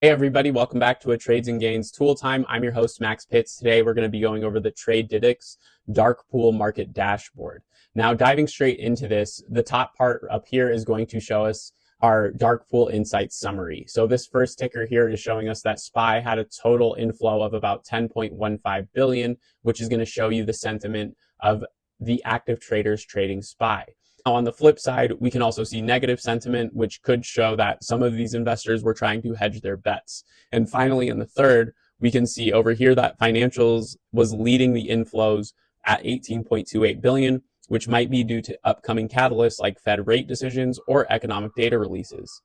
Hey everybody, welcome back to a Trades and Gains Tool Time. I'm your host, Max Pitts. Today we're going to be going over the Tradytics Darkpool Market Dashboard. Now diving straight into this, the top part up here is going to show us our Darkpool Insights summary. So this first ticker here is showing us that SPY had a total inflow of about 10.15 billion, which is going to show you the sentiment of the active traders trading SPY. Now, on the flip side, we can also see negative sentiment, which could show that some of these investors were trying to hedge their bets. And finally, in the third, we can see over here that financials was leading the inflows at 18.28 billion, which might be due to upcoming catalysts like Fed rate decisions or economic data releases.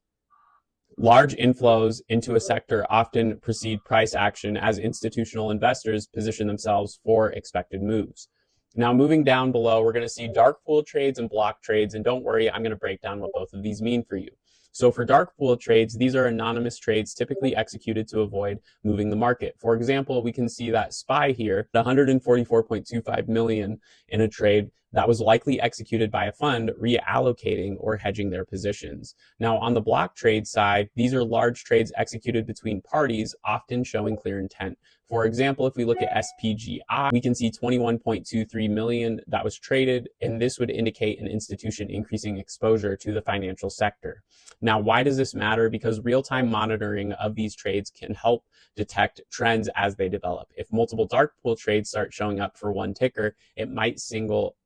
Large inflows into a sector often precede price action as institutional investors position themselves for expected moves. Now, moving down below, we're going to see dark pool trades and block trades. And don't worry, I'm going to break down what both of these mean for you. So for dark pool trades, these are anonymous trades typically executed to avoid moving the market. For example, we can see that SPY here, 144.25 million in a trade that was likely executed by a fund reallocating or hedging their positions. Now, on the block trade side, these are large trades executed between parties, often showing clear intent. For example, if we look at SPGI, we can see 21.23 million that was traded, and this would indicate an institution increasing exposure to the financial sector. Now, why does this matter? Because real-time monitoring of these trades can help detect trends as they develop. If multiple dark pool trades start showing up for one ticker, it might signal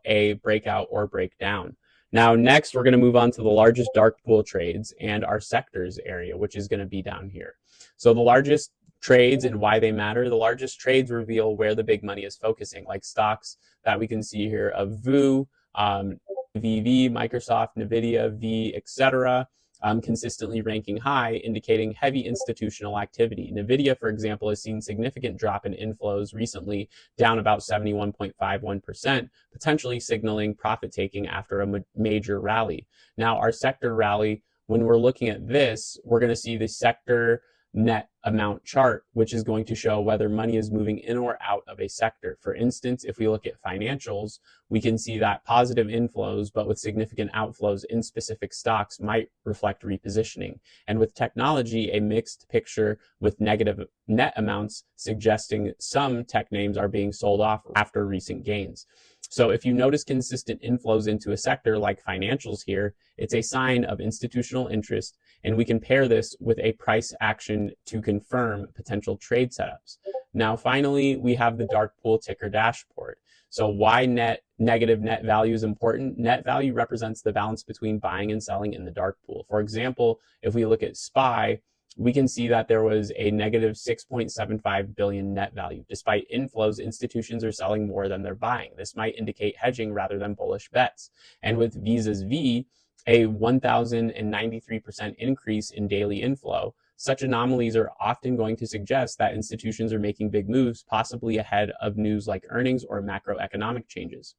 a breakout or breakdown. Now, next, we're going to move on to the largest dark pool trades and our sectors area, which is going to be down here. So the largest trades and why they matter. The largest trades reveal where the big money is focusing, like stocks that we can see here of VU, VV, Microsoft, NVIDIA, V, etc., consistently ranking high, indicating heavy institutional activity. NVIDIA, for example, has seen significant drop in inflows recently, down about 71.51%, potentially signaling profit taking after a major rally. Now, our sector rally, when we're looking at this, we're going to see the sector net amount chart, which is going to show whether money is moving in or out of a sector. For instance, if we look at financials, we can see that positive inflows, but with significant outflows in specific stocks might reflect repositioning. And with technology, a mixed picture with negative net amounts suggesting some tech names are being sold off after recent gains. So if you notice consistent inflows into a sector like financials here, it's a sign of institutional interest, and we can pair this with a price action to confirm potential trade setups. Now, finally, we have the dark pool ticker dashboard. So why negative net value is important? Net value represents the balance between buying and selling in the dark pool. For example, if we look at SPY, we can see that there was a negative 6.75 billion net value. Despite inflows, institutions are selling more than they're buying. This might indicate hedging rather than bullish bets. And with Visa's V, a 1,093% increase in daily inflow, such anomalies are often going to suggest that institutions are making big moves, possibly ahead of news like earnings or macroeconomic changes.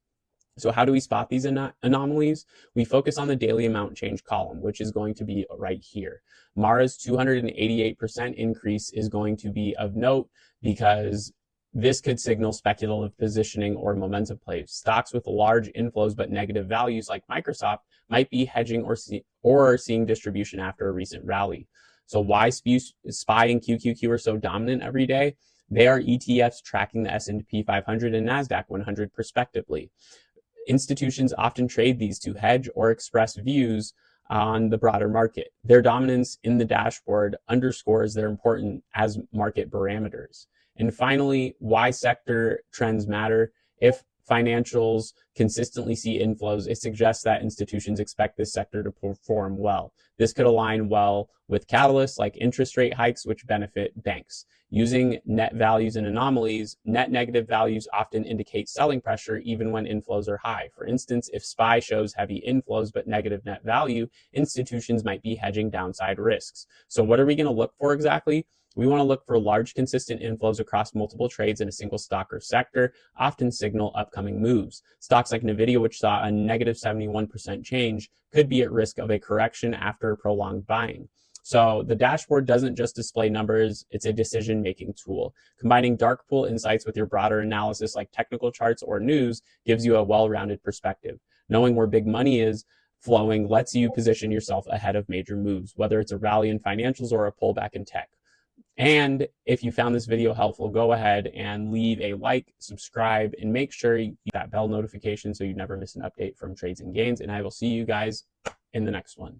So how do we spot these anomalies? We focus on the daily amount change column, which is going to be right here. Mara's 288% increase is going to be of note because this could signal speculative positioning or momentum plays. Stocks with large inflows but negative values like Microsoft might be hedging or seeing distribution after a recent rally. So why SPY and QQQ are so dominant every day? They are ETFs tracking the S&P 500 and NASDAQ 100 respectively. Institutions often trade these to hedge or express views on the broader market. Their dominance in the dashboard underscores their importance as market parameters. And finally, why sector trends matter. If financials consistently see inflows, it suggests that institutions expect this sector to perform well. This could align well with catalysts like interest rate hikes, which benefit banks. Using net values and anomalies, net negative values often indicate selling pressure even when inflows are high. For instance, if SPY shows heavy inflows but negative net value, institutions might be hedging downside risks. So what are we going to look for exactly? We want to look for large consistent inflows across multiple trades in a single stock or sector, often signal upcoming moves. Stocks like NVIDIA, which saw a negative 71% change, could be at risk of a correction after prolonged buying. So the dashboard doesn't just display numbers, it's a decision-making tool. Combining dark pool insights with your broader analysis like technical charts or news gives you a well-rounded perspective. Knowing where big money is flowing lets you position yourself ahead of major moves, whether it's a rally in financials or a pullback in tech. And if you found this video helpful, go ahead and leave a like, subscribe, and make sure you get that bell notification so you never miss an update from Trades and Gains. And I will see you guys in the next one.